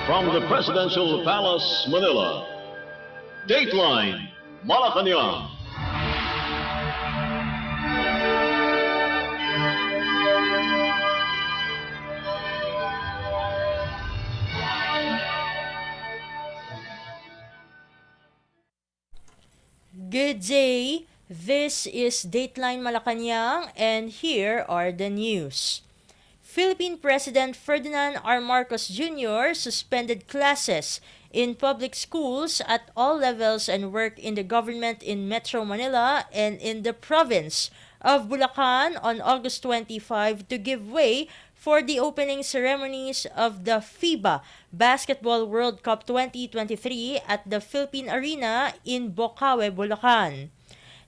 From the Presidential Palace, Manila, Dateline Malacañang. Good day, this is Dateline Malacañang and here are the news. Philippine President Ferdinand R. Marcos Jr. suspended classes in public schools at all levels and work in the government in Metro Manila and in the province of Bulacan on August 25 to give way for the opening ceremonies of the FIBA Basketball World Cup 2023 at the Philippine Arena in Bocaue, Bulacan.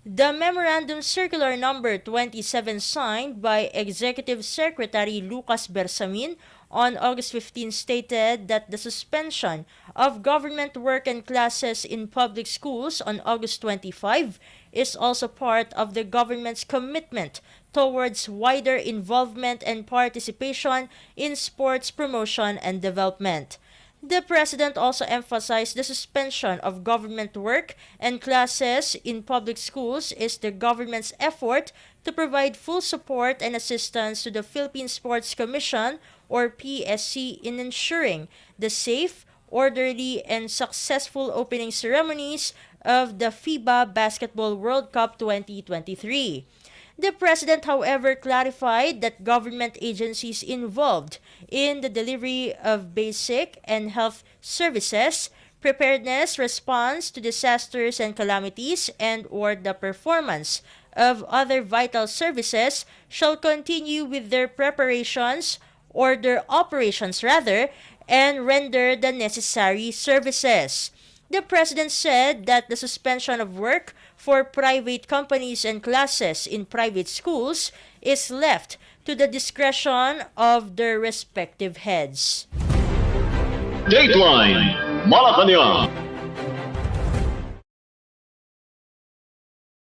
The Memorandum Circular Number 27 signed by Executive Secretary Lucas Bersamin on August 15 stated that the suspension of government work and classes in public schools on August 25 is also part of the government's commitment towards wider involvement and participation in sports promotion and development. The President also emphasized the suspension of government work and classes in public schools is the government's effort to provide full support and assistance to the Philippine Sports Commission or PSC in ensuring the safe, orderly, and successful opening ceremonies of the FIBA Basketball World Cup 2023. The President, however, clarified that government agencies involved in the delivery of basic and health services, preparedness, response to disasters and calamities, and or the performance of other vital services shall continue with their preparations or their operations rather, and render the necessary services. The President said that the suspension of work for private companies and classes in private schools is left to the discretion of their respective heads. Dateline Malacañang.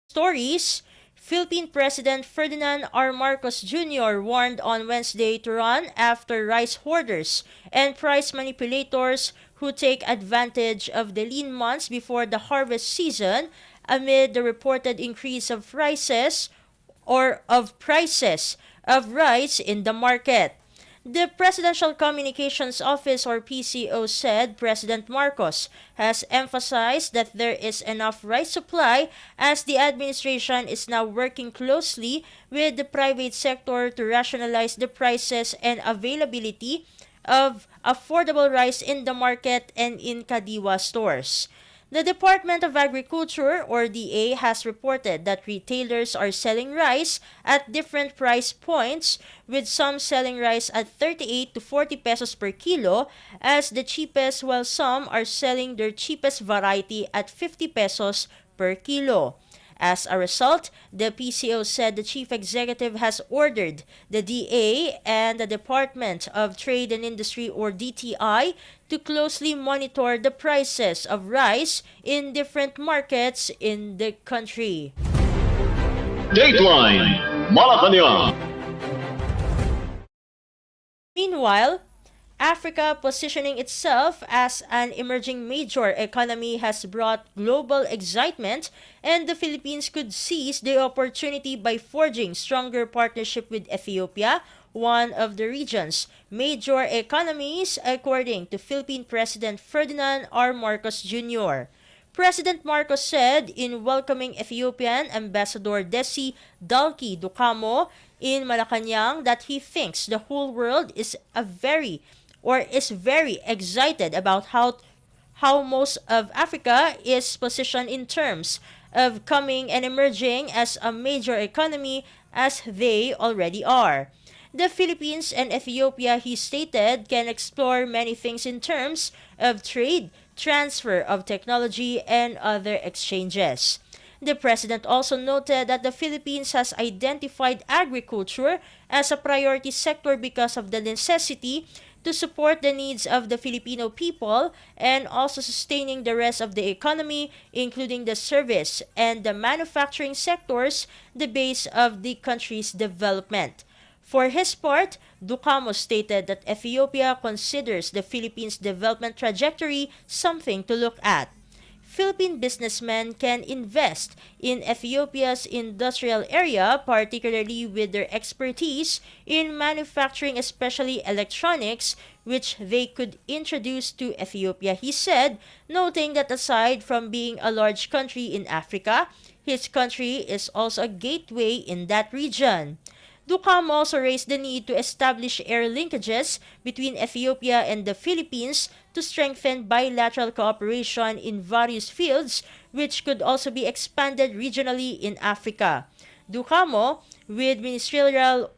Stories. Philippine President Ferdinand R. Marcos Jr. warned on Wednesday to run after rice hoarders and price manipulators who take advantage of the lean months before the harvest season amid the reported increase of prices of rice in the market. The Presidential Communications Office or PCO said President Marcos has emphasized that there is enough rice supply as the administration is now working closely with the private sector to rationalize the prices and availability of affordable rice in the market and in Kadiwa stores. The Department of Agriculture or DA has reported that retailers are selling rice at different price points with some selling rice at 38 to 40 pesos per kilo as the cheapest while some are selling their cheapest variety at 50 pesos per kilo. As a result, the PCO said the chief executive has ordered the DA and the Department of Trade and Industry or DTI to closely monitor the prices of rice in different markets in the country. Dateline Malacañang. Meanwhile, Africa positioning itself as an emerging major economy has brought global excitement, and the Philippines could seize the opportunity by forging stronger partnership with Ethiopia, one of the region's major economies, according to Philippine President Ferdinand R. Marcos Jr. President Marcos said in welcoming Ethiopian Ambassador Desi Dalki Dukamo in Malacañang that he thinks the whole world is very excited about how most of Africa is positioned in terms of coming and emerging as a major economy as they already are. The Philippines and Ethiopia, he stated, can explore many things in terms of trade, transfer of technology, and other exchanges. The President also noted that the Philippines has identified agriculture as a priority sector because of the necessity to support the needs of the Filipino people and also sustaining the rest of the economy, including the service and the manufacturing sectors, the base of the country's development. For his part, Ducamo stated that Ethiopia considers the Philippines' development trajectory something to look at. Philippine businessmen can invest in Ethiopia's industrial area, particularly with their expertise in manufacturing, especially electronics, which they could introduce to Ethiopia, he said, noting that aside from being a large country in Africa, his country is also a gateway in that region. Ducam also raised the need to establish air linkages between Ethiopia and the Philippines to strengthen bilateral cooperation in various fields, which could also be expanded regionally in Africa. Ducamo, with ministerial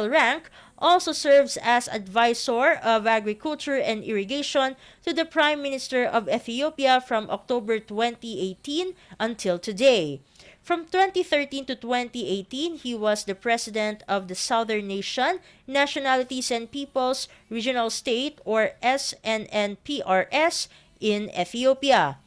rank, also serves as advisor of agriculture and irrigation to the Prime Minister of Ethiopia from October 2018 until today. From 2013 to 2018, he was the president of the Southern Nation, Nationalities and Peoples Regional State or SNNPRS in Ethiopia.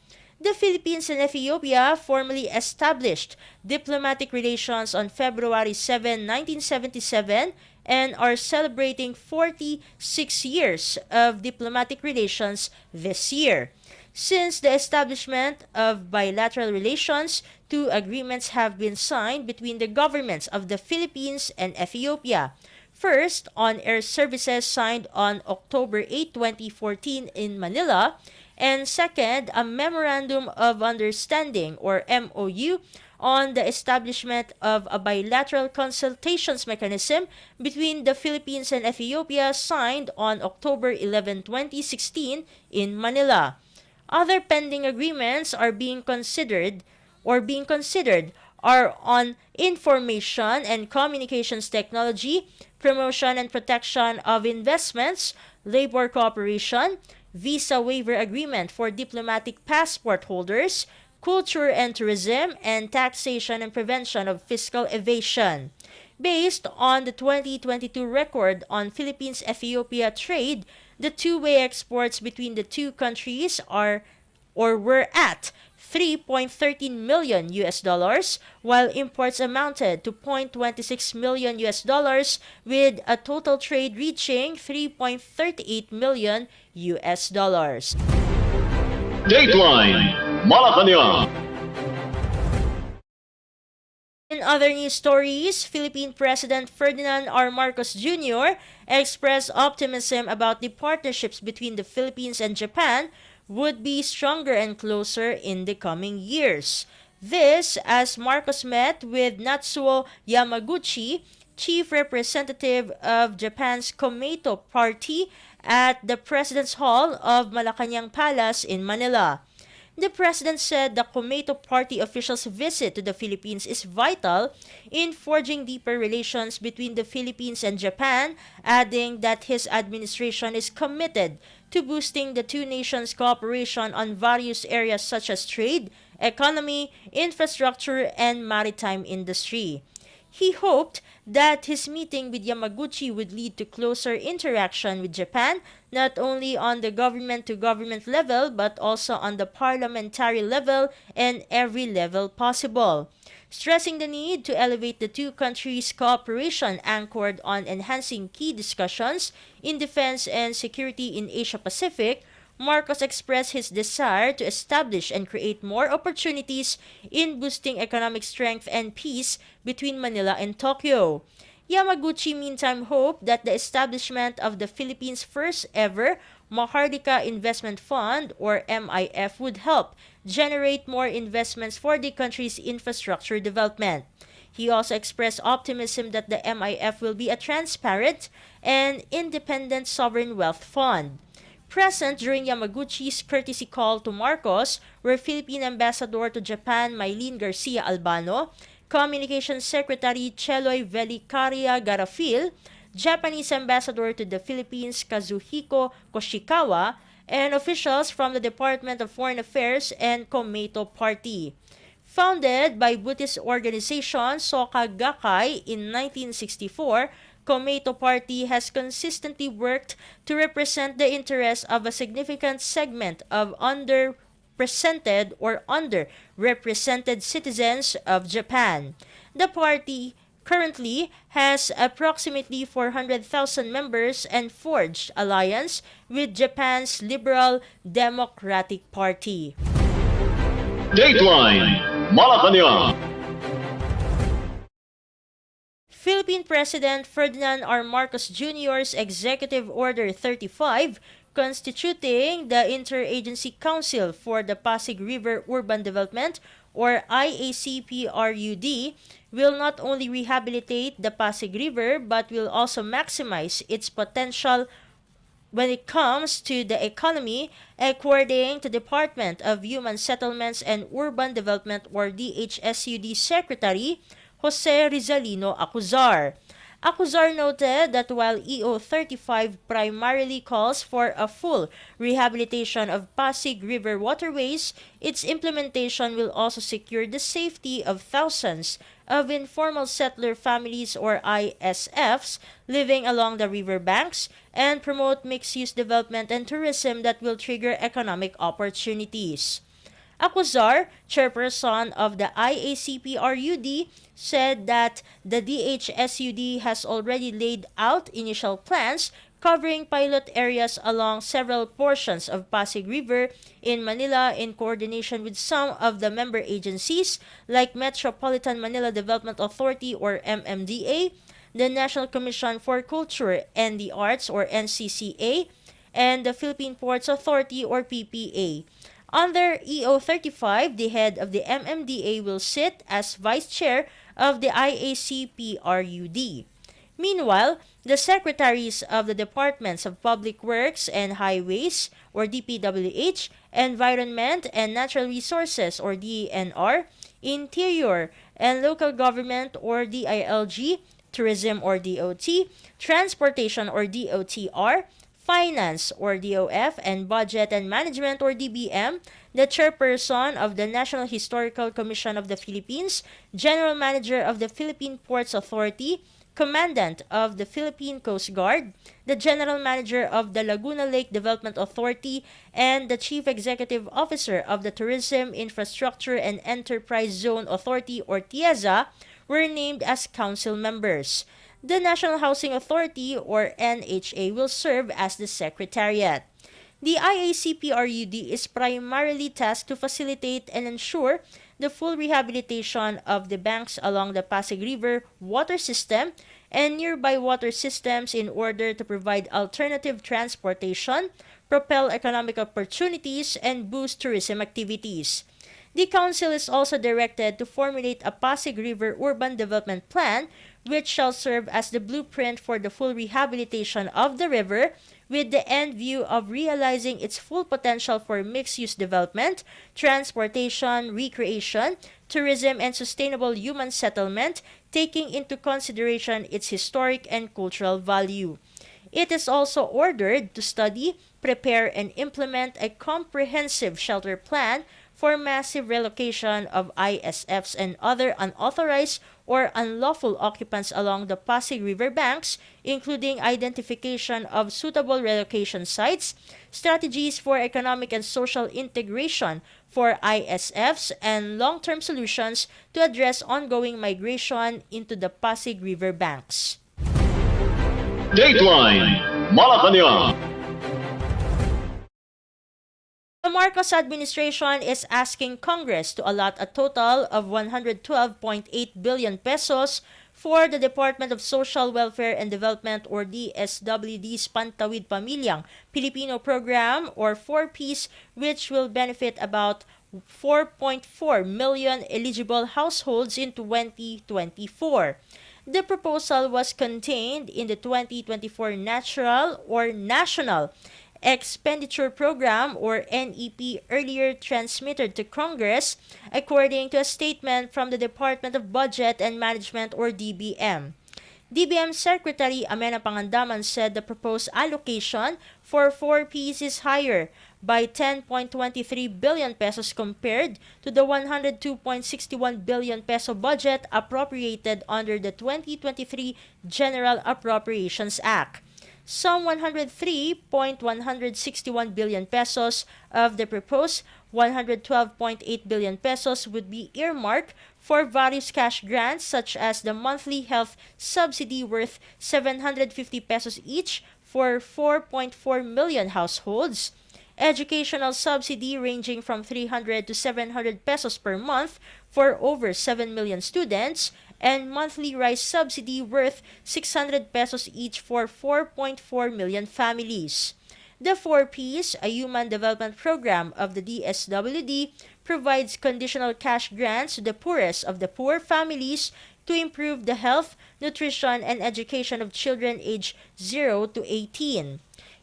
The Philippines and Ethiopia formally established diplomatic relations on February 7, 1977 and are celebrating 46 years of diplomatic relations this year. Since the establishment of bilateral relations, two agreements have been signed between the governments of the Philippines and Ethiopia. First, on air services signed on October 8, 2014 in Manila, and second, a Memorandum of Understanding or MOU on the establishment of a bilateral consultations mechanism between the Philippines and Ethiopia signed on October 11, 2016 in Manila. Other pending agreements are being considered are on information and communications technology, promotion and protection of investments, labor cooperation, visa waiver agreement for diplomatic passport holders, culture and tourism, and taxation and prevention of fiscal evasion. Based on the 2022 record on Philippines-Ethiopia trade, the two-way exports between the two countries were at 3.13 million US dollars, while imports amounted to 0.26 million US dollars, with a total trade reaching 3.38 million US dollars. Dateline Malacañang. In other news stories, Philippine President Ferdinand R. Marcos Jr. expressed optimism about the partnerships between the Philippines and Japan would be stronger and closer in the coming years. This as Marcos met with Natsuo Yamaguchi, chief representative of Japan's Komeito Party, at the President's Hall of Malacañang Palace in Manila. The President said the Komeito Party officials' visit to the Philippines is vital in forging deeper relations between the Philippines and Japan, adding that his administration is committed to boosting the two nations' cooperation on various areas such as trade, economy, infrastructure, and maritime industry. He hoped that his meeting with Yamaguchi would lead to closer interaction with Japan, not only on the government-to-government level but also on the parliamentary level and every level possible. Stressing the need to elevate the two countries' cooperation anchored on enhancing key discussions in defense and security in Asia-Pacific, Marcos expressed his desire to establish and create more opportunities in boosting economic strength and peace between Manila and Tokyo. Yamaguchi meantime hoped that the establishment of the Philippines' first ever Mahardika Investment Fund or MIF would help generate more investments for the country's infrastructure development. He also expressed optimism that the MIF will be a transparent and independent sovereign wealth fund. Present during Yamaguchi's courtesy call to Marcos were Philippine Ambassador to Japan Mylene Garcia Albano, Communications Secretary Cheloy Velicaria Garafil, Japanese Ambassador to the Philippines Kazuhiko Koshikawa, and officials from the Department of Foreign Affairs and Komeito Party. Founded by Buddhist organization Soka Gakkai in 1964, Komeito Party has consistently worked to represent the interests of a significant segment of underrepresented citizens of Japan. The party currently has approximately 400,000 members and forged alliance with Japan's Liberal Democratic Party. Dateline Malacañang. Philippine President Ferdinand R. Marcos Jr.'s Executive Order 35 constituting the Interagency Council for the Pasig River Urban Development or IACPRUD will not only rehabilitate the Pasig River but will also maximize its potential when it comes to the economy, according to Department of Human Settlements and Urban Development or DHSUD Secretary Jose Rizalino Acuzar. Acuzar noted that while EO 35 primarily calls for a full rehabilitation of Pasig River waterways, its implementation will also secure the safety of thousands of informal settler families or ISFs living along the river banks and promote mixed-use development and tourism that will trigger economic opportunities. Acuzar, chairperson of the IACPRUD, said that the DHSUD has already laid out initial plans covering pilot areas along several portions of Pasig River in Manila in coordination with some of the member agencies like Metropolitan Manila Development Authority or MMDA, the National Commission for Culture and the Arts or NCCA, and the Philippine Ports Authority or PPA. Under EO 35, the head of the MMDA will sit as vice chair of the IACPRUD. Meanwhile, the secretaries of the Departments of Public Works and Highways or DPWH, Environment and Natural Resources or DENR, Interior and Local Government or DILG, Tourism or DOT, Transportation or DOTR, Finance or DOF, and Budget and Management or DBM, the chairperson of the National Historical Commission of the Philippines, General Manager of the Philippine Ports Authority, Commandant of the Philippine Coast Guard, the General Manager of the Laguna Lake Development Authority, and the Chief Executive Officer of the Tourism, Infrastructure, and Enterprise Zone Authority or TIEZA were named as council members. The National Housing Authority or NHA will serve as the secretariat. The IACPRUD is primarily tasked to facilitate and ensure the full rehabilitation of the banks along the Pasig River water system and nearby water systems in order to provide alternative transportation, propel economic opportunities, and boost tourism activities. The Council is also directed to formulate a Pasig River Urban Development Plan which shall serve as the blueprint for the full rehabilitation of the river with the end view of realizing its full potential for mixed-use development, transportation, recreation, tourism, and sustainable human settlement, taking into consideration its historic and cultural value. It is also ordered to study, prepare, and implement a comprehensive shelter plan for massive relocation of ISFs and other unauthorized or unlawful occupants along the Pasig River banks, including identification of suitable relocation sites, strategies for economic and social integration for ISFs, and long-term solutions to address ongoing migration into the Pasig River banks. Dateline Malacañang. The Marcos administration is asking Congress to allot a total of 112.8 billion pesos for the Department of Social Welfare and Development or DSWD's Pantawid Pamilyang Filipino program or 4Ps, which will benefit about 4.4 million eligible households in 2024. The proposal was contained in the 2024 Natural or National Expenditure Program or NEP earlier transmitted to Congress, according to a statement from the Department of Budget and Management or DBM. DBM Secretary Amena Pangandaman said the proposed allocation for 4Ps is higher by 10.23 billion pesos compared to the 102.61 billion peso budget appropriated under the 2023 General Appropriations Act. some 103.161 billion pesos of the proposed 112.8 billion pesos would be earmarked for various cash grants such as the monthly health subsidy worth 750 pesos each for 4.4 million households, educational subsidy ranging from 300 to 700 pesos per month for over 7 million students, and monthly rice subsidy worth 600 pesos each for 4.4 million families. The 4Ps, a human development program of the DSWD, provides conditional cash grants to the poorest of the poor families to improve the health, nutrition, and education of children aged 0 to 18.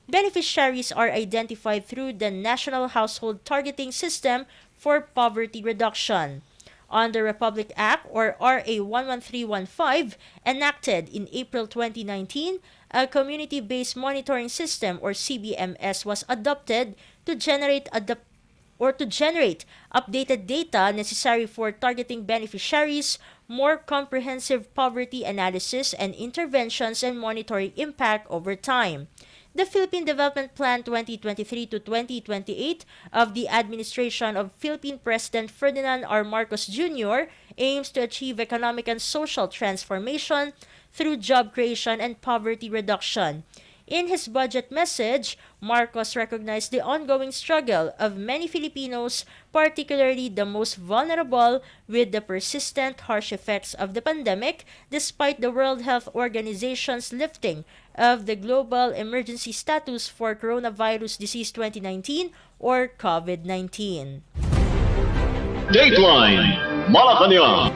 Beneficiaries are identified through the National Household Targeting System for Poverty Reduction. On the Republic Act, or RA 11315, enacted in April 2019, a community-based monitoring system, or CBMS, was adopted to generate updated data necessary for targeting beneficiaries, more comprehensive poverty analysis and interventions, and monitoring impact over time. The Philippine Development Plan 2023 to 2028 of the administration of Philippine President Ferdinand R. Marcos Jr. aims to achieve economic and social transformation through job creation and poverty reduction. In his budget message, Marcos recognized the ongoing struggle of many Filipinos, particularly the most vulnerable, with the persistent harsh effects of the pandemic, despite the World Health Organization's lifting of the global emergency status for coronavirus disease 2019 or COVID-19. Dateline Malacañang.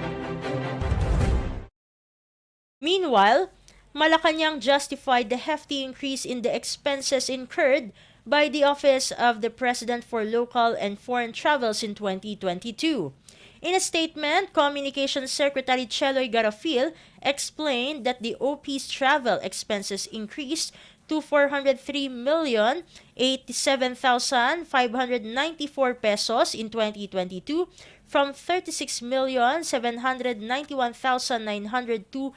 Meanwhile, Malacañang justified the hefty increase in the expenses incurred by the Office of the President for Local and Foreign Travels in 2022. In a statement, Communications Secretary Cheloy Garafil explained that the OP's travel expenses increased to 403,087,594 pesos in 2022 from 36,791,902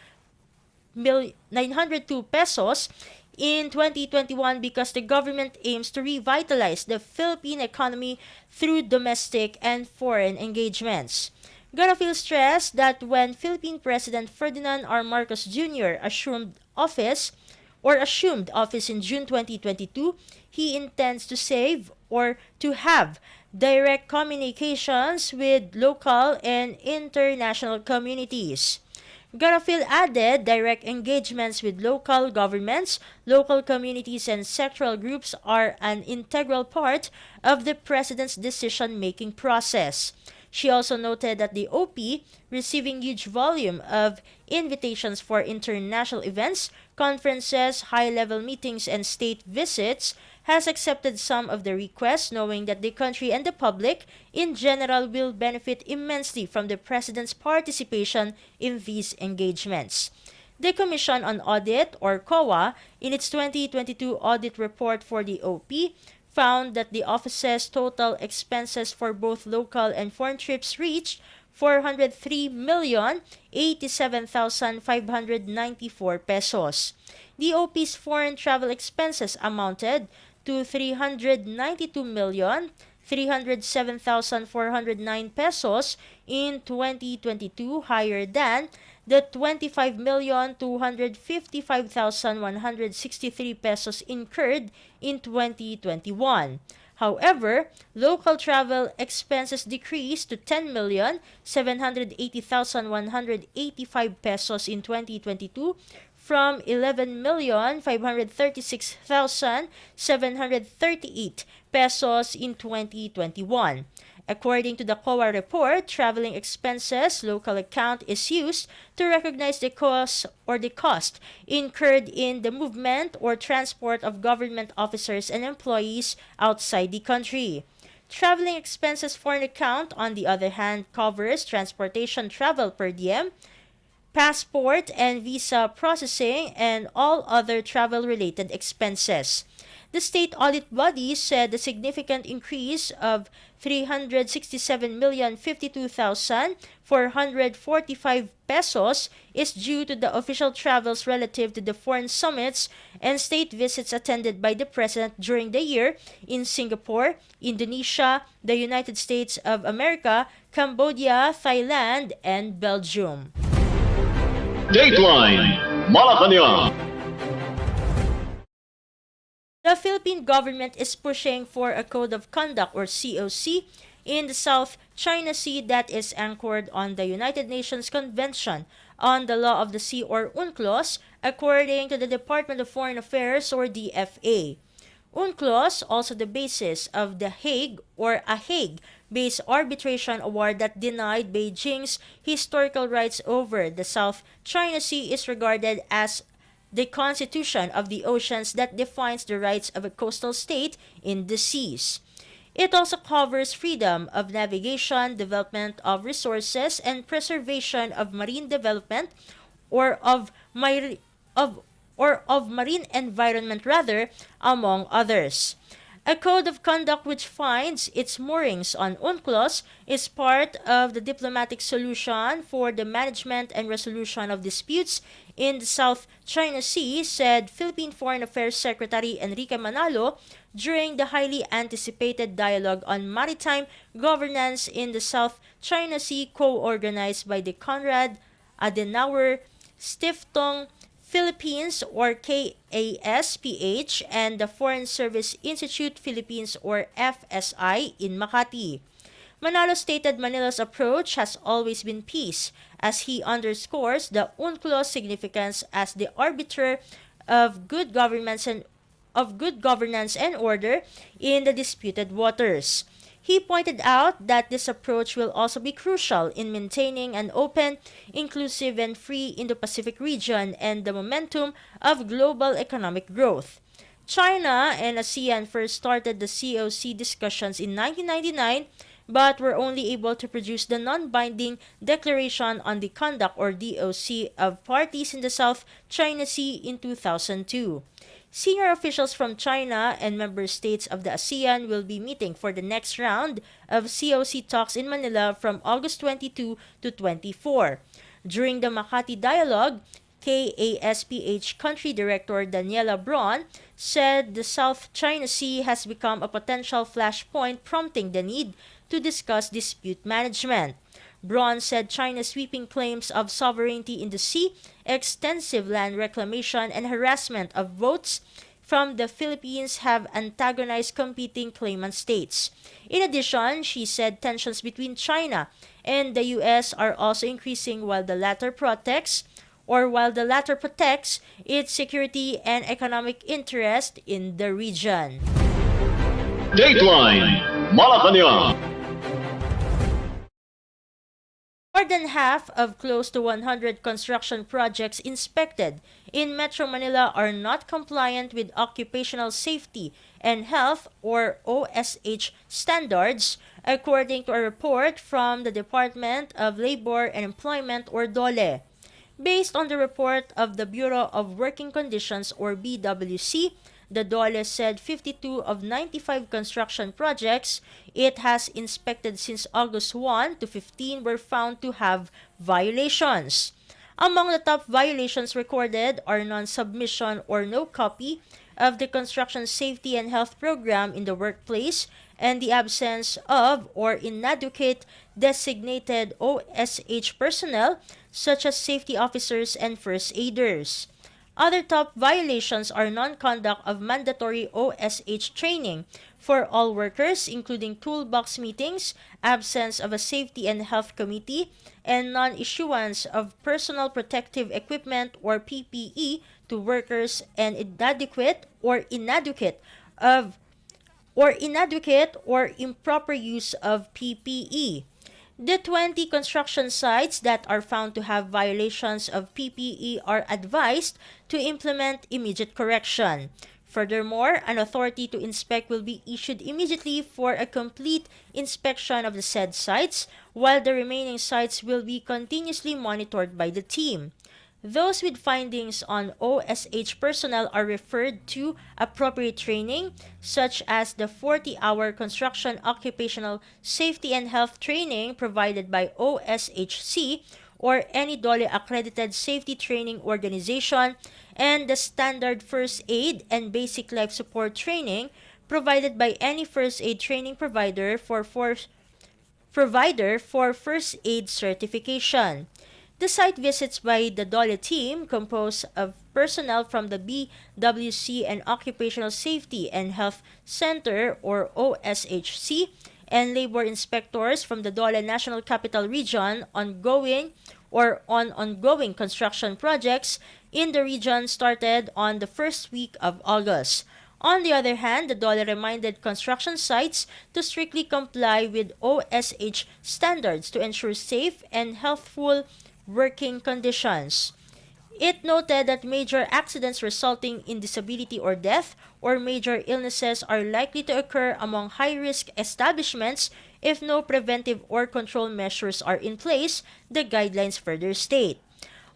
pesos in 2021 because the government aims to revitalize the Philippine economy through domestic and foreign engagements. Garafil stressed that when Philippine President Ferdinand R. Marcos Jr. assumed office in June 2022, he intends to save or to have direct communications with local and international communities. Garafil added direct engagements with local governments, local communities, and sectoral groups are an integral part of the President's decision-making process. She also noted that the OP, receiving huge volume of invitations for international events, conferences, high-level meetings, and state visits, has accepted some of the requests, knowing that the country and the public in general will benefit immensely from the President's participation in these engagements. The Commission on Audit, or COA, in its 2022 audit report for the OP, found that the office's total expenses for both local and foreign trips reached 403,087,594 pesos. The OP's foreign travel expenses amounted to 392,307,409 pesos in 2022, higher than the 25,255,163 pesos incurred in 2021. However, local travel expenses decreased to 10,780,185 pesos in 2022 from 11,536,738 pesos in 2021. According to the COA report, traveling expenses local account is used to recognize the cost incurred in the movement or transport of government officers and employees outside the country. Traveling expenses foreign account, on the other hand, covers transportation travel per diem, passport and visa processing, and all other travel-related expenses. The state audit body said the significant increase of 367,052,445 pesos is due to the official travels relative to the foreign summits and state visits attended by the president during the year in Singapore, Indonesia, the United States of America, Cambodia, Thailand, and Belgium. Dateline Malacañang. The Philippine government is pushing for a code of conduct or COC in the South China Sea that is anchored on the United Nations Convention on the Law of the Sea or UNCLOS, according to the Department of Foreign Affairs or DFA. UNCLOS also the basis of the Hague or a Hague-based arbitration award that denied Beijing's historical rights over the South China Sea is regarded as the constitution of the oceans that defines the rights of a coastal state in the seas. It also covers freedom of navigation, development of resources, and preservation of marine development or of marine environment rather, among others. A code of conduct which finds its moorings on UNCLOS is part of the diplomatic solution for the management and resolution of disputes in the South China Sea, said Philippine Foreign Affairs Secretary Enrique Manalo during the highly anticipated dialogue on maritime governance in the South China Sea co-organized by the Konrad Adenauer Stiftung Philippines or KASPH and the Foreign Service Institute Philippines or FSI in Makati. Manalo stated Manila's approach has always been peace, as he underscores the UNCLOS significance as the arbiter of good governance and order in the disputed waters. He pointed out that this approach will also be crucial in maintaining an open, inclusive, and free Indo-Pacific region and the momentum of global economic growth. China and ASEAN first started the COC discussions in 1999 but were only able to produce the non-binding Declaration on the Conduct or DOC of parties in the South China Sea in 2002. Senior officials from China and member states of the ASEAN will be meeting for the next round of COC talks in Manila from August 22 to 24. During the Makati dialogue, KASPH Country Director Daniela Braun said the South China Sea has become a potential flashpoint prompting the need to discuss dispute management. Braun said China's sweeping claims of sovereignty in the sea, extensive land reclamation, and harassment of votes from the Philippines have antagonized competing claimant states. In addition, she said tensions between China and the U.S. are also increasing while the latter protects its security and economic interest in the region. Dateline Malacañang. More than half of close to 100 construction projects inspected in Metro Manila are not compliant with occupational safety and health or OSH standards, according to a report from the Department of Labor and Employment or DOLE. Based on the report of the Bureau of Working Conditions or BWC, the DOLE said 52 of 95 construction projects it has inspected since August 1 to 15 were found to have violations. Among the top violations recorded are non-submission or no copy of the Construction Safety and Health Program in the workplace and the absence of or inadequate designated OSH personnel such as safety officers and first aiders. Other top violations are non-conduct of mandatory OSH training for all workers, including toolbox meetings, absence of a safety and health committee, and non-issuance of personal protective equipment or PPE to workers, and inadequate or improper use of PPE. The 20 construction sites that are found to have violations of PPE are advised to implement immediate correction. Furthermore, an authority to inspect will be issued immediately for a complete inspection of the said sites, while the remaining sites will be continuously monitored by the team. Those with findings on OSH personnel are referred to appropriate training, such as the 40-hour construction occupational safety and health training provided by OSHC or any DOLE accredited safety training organization, and the standard first aid and basic life support training provided by any first aid training provider for first aid certification. The site visits by the DOLE team, composed of personnel from the BWC and Occupational Safety and Health Center or OSHC, and labor inspectors from the DOLE National Capital Region on ongoing construction projects in the region started on the first week of August. On the other hand, the DOLE reminded construction sites to strictly comply with OSH standards to ensure safe and healthful working conditions. It noted that major accidents resulting in disability or death or major illnesses are likely to occur among high-risk establishments if no preventive or control measures are in place, the guidelines further state.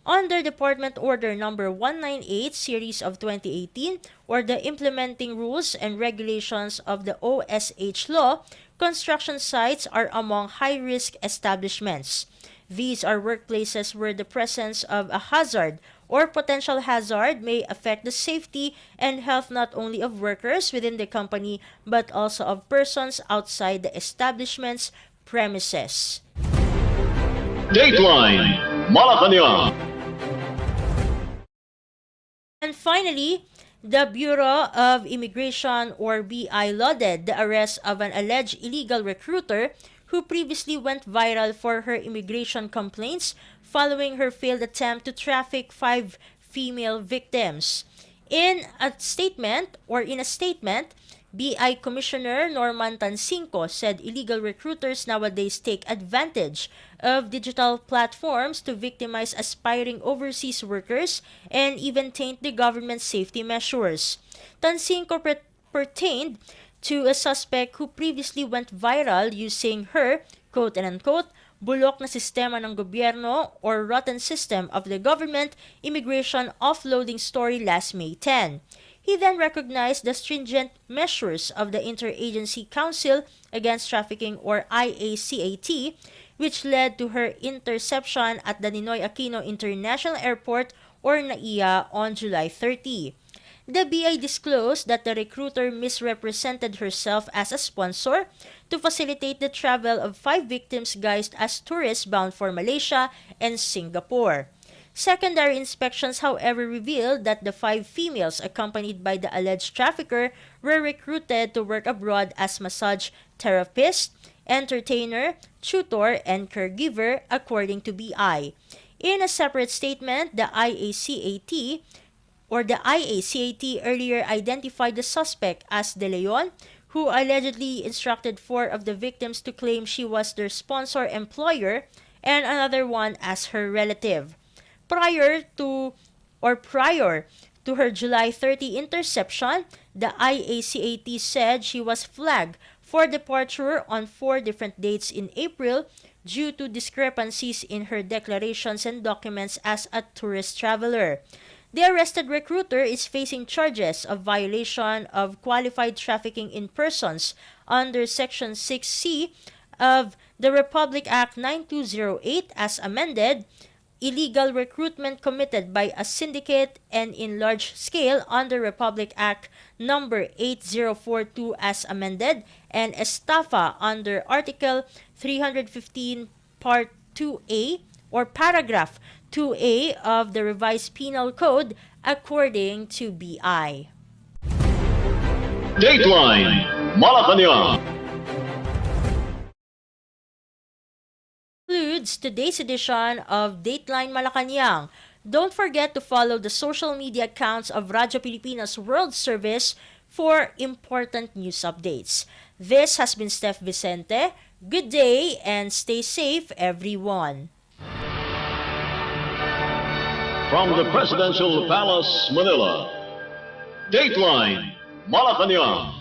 Under Department Order No. 198 Series of 2018 or the Implementing Rules and Regulations of the OSH Law, construction sites are among high-risk establishments. These are workplaces where the presence of a hazard or potential hazard may affect the safety and health not only of workers within the company but also of persons outside the establishment's premises. Dateline Malacañang. And finally, the Bureau of Immigration or BI lauded the arrest of an alleged illegal recruiter who previously went viral for her immigration complaints following her failed attempt to traffic 5 female victims. In a statement, BI Commissioner Norman Tancinco said illegal recruiters nowadays take advantage of digital platforms to victimize aspiring overseas workers and even taint the government's safety measures. Tancinco pertained to a suspect who previously went viral using her, quote-unquote, bulok na sistema ng gobyerno or rotten system of the government immigration offloading story last May 10. He then recognized the stringent measures of the Interagency Council Against Trafficking or IACAT, which led to her interception at the Ninoy Aquino International Airport or NAIA on July 30. The BI disclosed that the recruiter misrepresented herself as a sponsor to facilitate the travel of 5 victims guised as tourists bound for Malaysia and Singapore. Secondary inspections, however, revealed that the 5 females accompanied by the alleged trafficker were recruited to work abroad as massage therapist, entertainer, tutor, and caregiver, according to BI. In a separate statement, the IACAT earlier identified the suspect as De Leon, who allegedly instructed 4 of the victims to claim she was their sponsor employer and another one as her relative. Prior to her July 30 interception, the IACAT said she was flagged for departure on 4 different dates in April due to discrepancies in her declarations and documents as a tourist traveler. The arrested recruiter is facing charges of violation of Qualified Trafficking in Persons under Section 6C of the Republic Act 9208 as amended, illegal recruitment committed by a syndicate and in large scale under Republic Act No. 8042 as amended, and estafa under Article 315 Part 2A or Paragraph 2A of the Revised Penal Code, according to BI. Dateline Malacañang. Concludes today's edition of Dateline Malacañang. Don't forget to follow the social media accounts of Radyo Pilipinas World Service for important news updates. This has been Steph Vicente. Good day and stay safe, everyone. From the Presidential Palace, Manila, Dateline Malacañang.